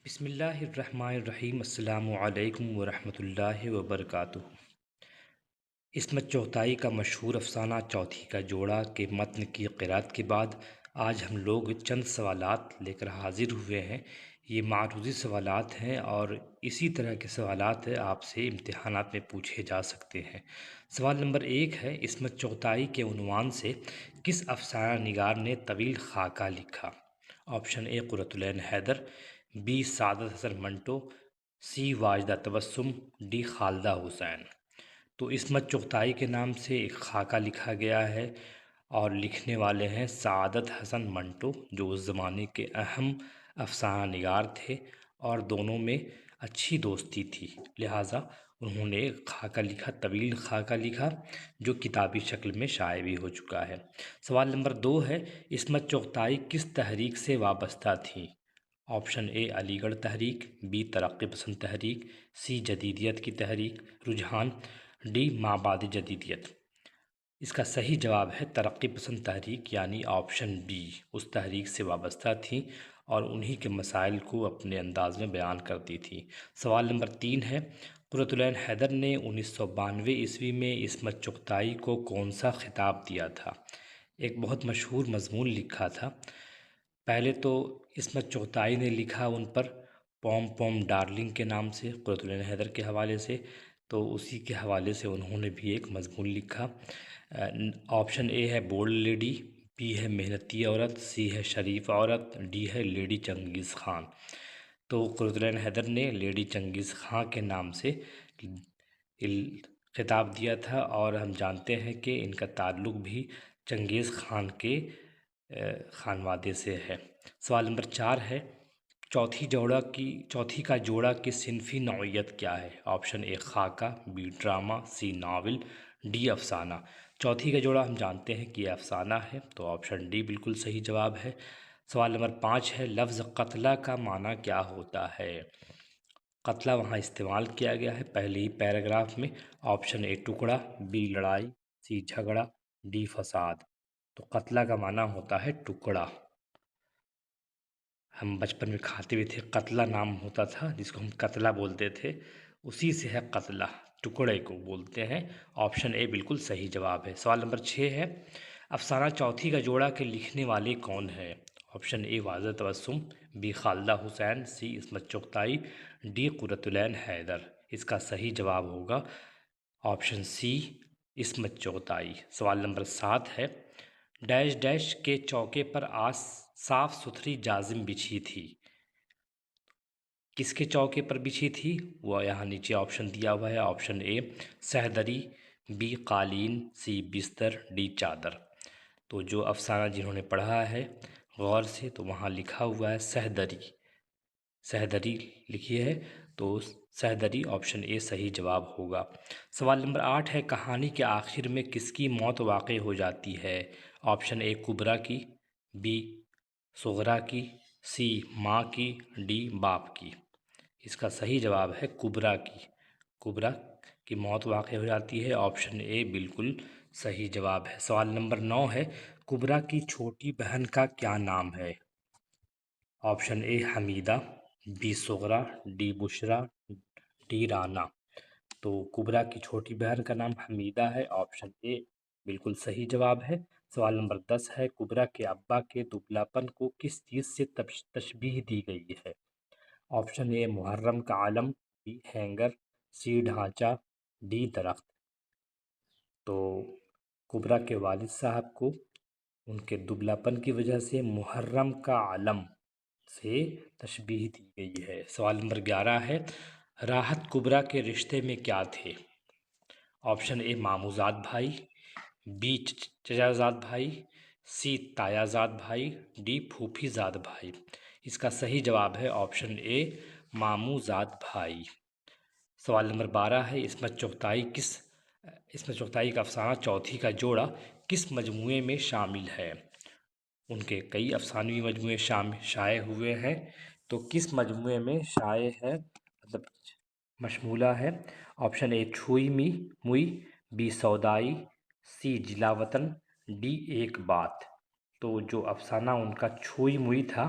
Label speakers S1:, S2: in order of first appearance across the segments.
S1: بسم اللہ الرحمن الرحیم۔ السلام علیکم ورحمۃ اللہ وبرکاتہ۔ عصمت چغتائی کا مشہور افسانہ چوتھی کا جوڑا کے متن کی قرأت کے بعد آج ہم لوگ چند سوالات لے کر حاضر ہوئے ہیں۔ یہ معروضی سوالات ہیں اور اسی طرح کے سوالات آپ سے امتحانات میں پوچھے جا سکتے ہیں۔ سوال نمبر 1 ہے، عصمت چغتائی کے عنوان سے کس افسانہ نگار نے طویل خاکہ لکھا؟ آپشن اے قرۃ العین Haider, be Saadat Hasan Manto, C Wajida Tabassum, D Khaleda حسین۔ تو عصمت چغتائی کے نام سے ایک خاکہ لکھا گیا ہے اور لکھنے والے ہیں سعادت حسن منٹو، جو اس زمانے کے اہم افسانہ نگار تھے اور دونوں میں اچھی دوستی تھی، لہٰذا انہوں نے ایک خاکہ لکھا، طویل خاکہ لکھا جو کتابی شکل میں شائع بھی ہو چکا ہے۔ سوال نمبر 2 ہے، عصمت چغتائی کس تحریک سے وابستہ تھیں؟ آپشن اے علی گڑھ تحریک، بی ترقی پسند تحریک، سی جدیدیت کی تحریک رجحان، ڈی مابعد جدیدیت۔ اس کا صحیح جواب ہے ترقی پسند تحریک، یعنی آپشن بی، اس تحریک سے وابستہ تھیں اور انہی کے مسائل کو اپنے انداز میں بیان کرتی تھی۔ سوال نمبر 3 ہے، قرۃ العین حیدر نے 1992 عیسوی میں عصمت چغتائی کو کون سا خطاب دیا تھا؟ ایک بہت مشہور مضمون لکھا تھا۔ پہلے تو عصمت چغتائی نے لکھا ان پر پوم پوم ڈارلنگ کے نام سے، قرۃ العین حیدر کے حوالے سے، تو اسی کے حوالے سے انہوں نے بھی ایک مضمون لکھا۔ آپشن اے ہے بولڈ لیڈی، بی ہے محنتی عورت، سی ہے شریف عورت، ڈی ہے لیڈی چنگیز خان۔ تو قرۃ العین حیدر نے لیڈی چنگیز خان کے نام سے خطاب دیا تھا اور ہم جانتے ہیں کہ ان کا تعلق بھی چنگیز خان کے خانوادے سے ہے۔ سوال نمبر 4 ہے، چوتھی کا جوڑا کی صنفی نوعیت کیا ہے؟ آپشن اے خاکہ، B drama, C novel, D افسانہ۔ چوتھی کا جوڑا ہم جانتے ہیں کہ یہ افسانہ ہے، تو آپشن ڈی بالکل صحیح جواب ہے۔ سوال نمبر 5 ہے، لفظ قتلہ کا معنی کیا ہوتا ہے؟ قتلہ وہاں استعمال کیا گیا ہے پہلے ہی پیراگراف میں۔ آپشن اے ٹکڑا، بی لڑائی، سی جھگڑا، ڈی فساد۔ تو قتلہ کا معنی ہوتا ہے ٹکڑا۔ ہم بچپن میں کھاتے ہوئے تھے، قتلہ نام ہوتا تھا جس کو ہم قتلہ بولتے تھے، اسی سے ہے قتلہ، ٹکڑے کو بولتے ہیں۔ آپشن اے بالکل صحیح جواب ہے۔ سوال نمبر 6 ہے، افسانہ چوتھی کا جوڑا کے لکھنے والے کون ہیں؟ Option A Wajida Tabassum, B Khalida Hussain, C Ismat Chughtai, D Qurratulain Hyder. اس کا صحیح جواب ہوگا آپشن سی، عصمت چغتائی۔ سوال نمبر 7 ہے، ڈیش ڈیش کے چوکے پر آج صاف ستھری جازم بچھی تھی، کس کے چوکے پر بچھی تھی؟ وہ یہاں نیچے آپشن دیا ہوا ہے۔ آپشن اے سہدری، بی قالین، سی بستر، ڈی چادر۔ تو جو افسانہ جنہوں نے پڑھا ہے غور سے، تو وہاں لکھا ہوا ہے سہدری، سہدری لکھی ہے، تو سہدری آپشن اے صحیح جواب ہوگا۔ سوال نمبر 8 ہے، کہانی کے آخر میں کس کی موت واقع ہو جاتی ہے؟ آپشن اے کبریٰ کی، بی صغریٰ کی، سی ماں کی، ڈی باپ کی۔ اس کا صحیح جواب ہے کبریٰ کی، کبریٰ کی موت واقع ہو جاتی ہے۔ آپشن اے بالکل صحیح جواب ہے۔ سوال نمبر 9 ہے، کبریٰ کی چھوٹی بہن کا کیا نام ہے؟ Option A Hamida, B Sughra, D Bushra, D Rana. تو کبریٰ کی چھوٹی بہن کا نام حمیدہ ہے، آپشن اے بالکل صحیح جواب ہے۔ سوال نمبر 10 ہے، کبریٰ کے ابا کے دبلا پن کو کس چیز سے تشبیہ دی گئی ہے؟ آپشن اے محرم کا علم، بی ہینگر، سی ڈھانچہ، ڈی درخت۔ تو کبریٰ کے والد صاحب کو ان کے دبلا پن کی وجہ سے محرم کا علم سے تشبیہ دی گئی ہے۔ سوال نمبر 11 ہے، راحت کبریٰ کے رشتے میں کیا تھے؟ آپشن اے ماموں زاد بھائی، بی چچا زاد بھائی، سی تایا زاد بھائی، ڈی پھوپھی زاد بھائی۔ اس کا صحیح جواب ہے آپشن اے ماموں زاد بھائی۔ سوال نمبر 12 ہے، عصمت چغتائی کا افسانہ چوتھی کا جوڑا کس مجموعے میں شامل ہے؟ ان کے کئی افسانوی مجموعے شائع ہوئے ہیں، تو کس مجموعے میں شائع ہے، مطلب مشمولہ ہے؟ آپشن اے چھوئی موئی، بی سودائی، سی جلاوطن، ڈی ایک بات۔ تو جو افسانہ ان کا چھوئی موئی تھا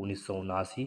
S1: 1979